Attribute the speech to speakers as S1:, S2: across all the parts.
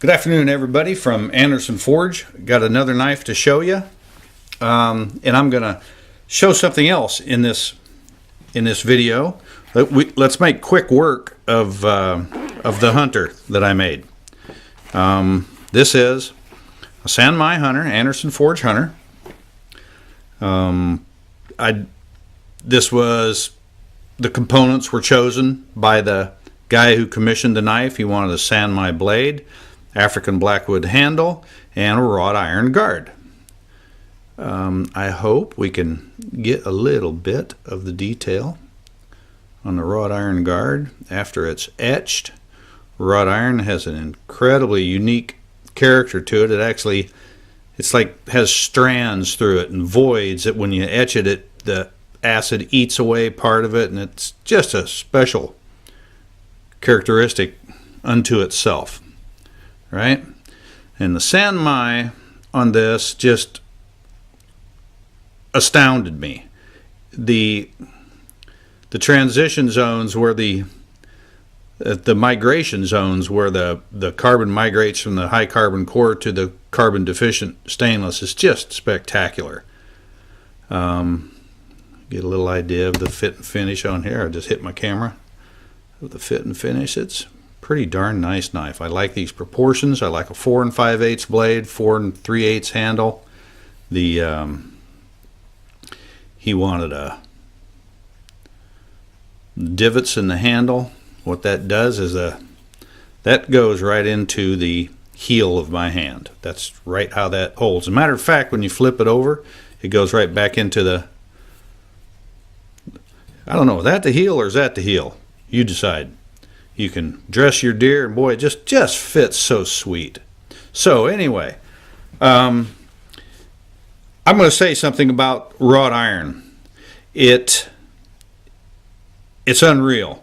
S1: Good afternoon, everybody, from Andersen Forge. Got another knife to show you, and I'm going to show something else in this video. Let's make quick work of the hunter that I made. This is a San-mai hunter, Andersen Forge hunter. The components were chosen by the guy who commissioned the knife. He wanted a San-mai blade, African blackwood handle, and a wrought iron guard. I hope we can get a little bit of the detail on the wrought iron guard after it's etched. Wrought iron has an incredibly unique character to it. It's like has strands through it and voids that when you etch it, the acid eats away part of it, and it's just a special characteristic unto itself, right? And the San-mai on this just astounded me. The transition zones where the migration zones where the carbon migrates from the high carbon core to the carbon deficient stainless is just spectacular. Get a little idea of the fit and finish on here. I just hit my camera with the fit and finish. It's pretty darn nice knife. I like these proportions. I like a 4 5/8 blade, 4 3/8 handle. He wanted divots in the handle. What that does is that goes right into the heel of my hand. That's right how that holds. As a matter of fact, when you flip it over, it goes right back into the, I don't know, is that the heel or is that the heel? You decide. You can dress your deer, and boy, it just fits so sweet. So anyway, I'm going to say something about wrought iron. It's unreal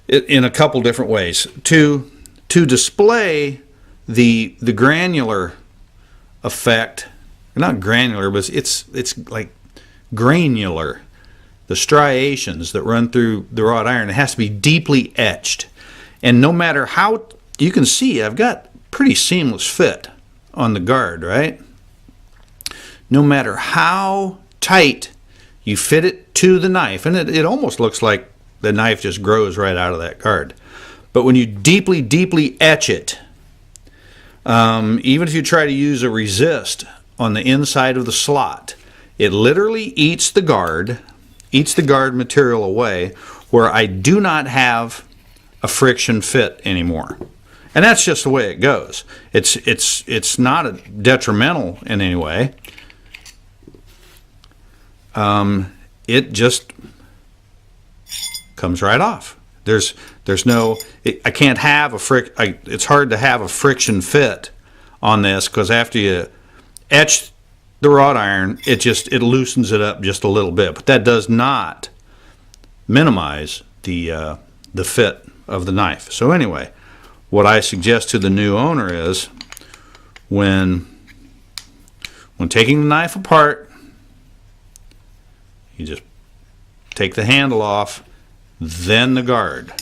S1: in a couple different ways. To display the granular effect, not granular, but it's like granular. The striations that run through the wrought iron, it has to be deeply etched. And no matter how, you can see I've got pretty seamless fit on the guard, right? No matter how tight you fit it to the knife, and it almost looks like the knife just grows right out of that guard. But when you deeply, deeply etch it, even if you try to use a resist on the inside of the slot, it literally eats the guard material away, where I do not have a friction fit anymore. And that's just the way it goes. It's not detrimental in any way. It just comes right off. There's no, I can't have it's hard to have a friction fit on this, because after you etch the wrought iron, it loosens it up just a little bit, but that does not minimize the fit of the knife. So anyway, what I suggest to the new owner is when taking the knife apart, you just take the handle off, then the guard.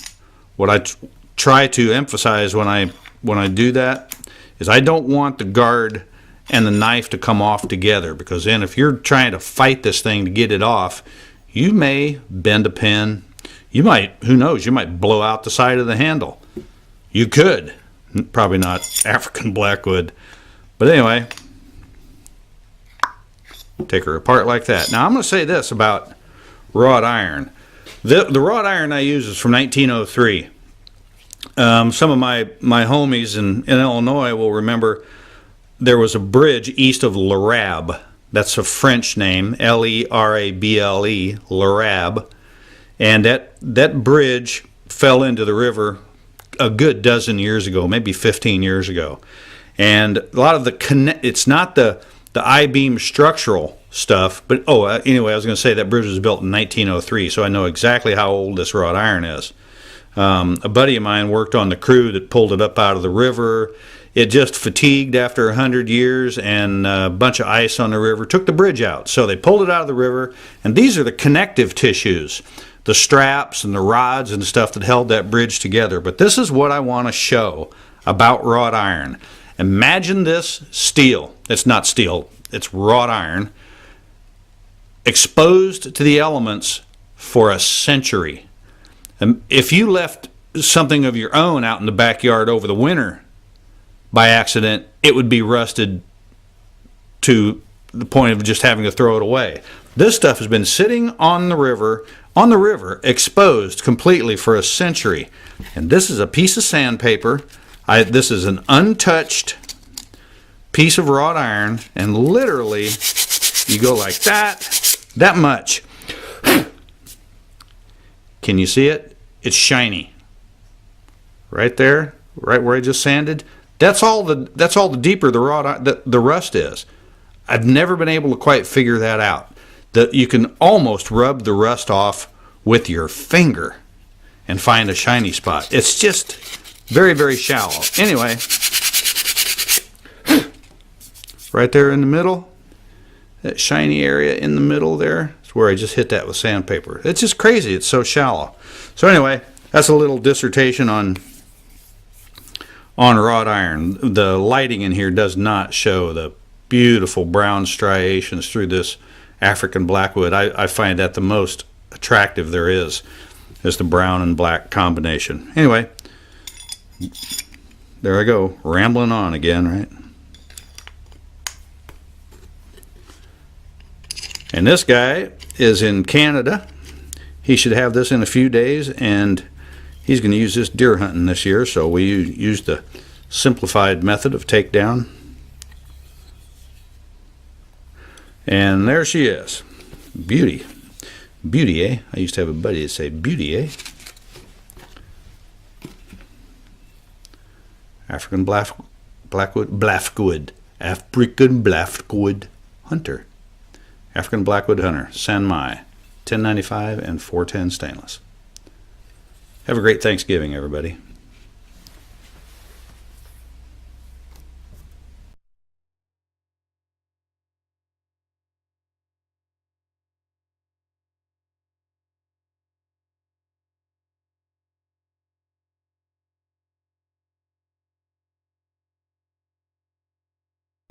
S1: What I try to emphasize when I do that is I don't want the guard and the knife to come off together, because then if you're trying to fight this thing to get it off, you may bend a pin. You might, who knows, you might blow out the side of the handle. You could. Probably not African blackwood. But anyway, take her apart like that. Now I'm going to say this about wrought iron. The wrought iron I use is from 1903. Some of my homies in Illinois will remember there was a bridge east of L'Arabe. That's a French name, L-E-R-A-B-L-E, L'Arabe. And that bridge fell into the river a good dozen years ago, maybe 15 years ago. And a lot of it's not the I-beam structural stuff, but anyway, I was going to say that bridge was built in 1903, so I know exactly how old this wrought iron is. A buddy of mine worked on the crew that pulled it up out of the river. It just fatigued after 100 years, and a bunch of ice on the river took the bridge out. So they pulled it out of the river, and these are the connective tissues, the straps and the rods and stuff that held that bridge together. But this is what I want to show about wrought iron. Imagine this steel. It's not steel. It's wrought iron. Exposed to the elements for a century. If you left something of your own out in the backyard over the winter by accident, it would be rusted to the point of just having to throw it away. This stuff has been sitting on the river, exposed completely for a century. And this is a piece of sandpaper. This is an untouched piece of wrought iron, and literally you go like that much. Can you see it? It's shiny. Right there, right where I just sanded. That's all the deeper the rust is. I've never been able to quite figure that out. That you can almost rub the rust off with your finger and find a shiny spot. It's just very, very shallow. Anyway, right there in the middle, that shiny area in the middle there is where I just hit that with sandpaper. It's just crazy. It's so shallow. So anyway, that's a little dissertation on wrought iron. The lighting in here does not show the beautiful brown striations through this African blackwood. I find that the most attractive there is the brown and black combination. Anyway, there I go, rambling on again, right? And this guy is in Canada. He should have this in a few days, and he's going to use this deer hunting this year, so we used the simplified method of takedown. And there she is. Beauty. Beauty, eh? I used to have a buddy that say, beauty, eh? African blackwood hunter. African blackwood hunter. San-mai. 1095 and 410 stainless. Have a great Thanksgiving, everybody.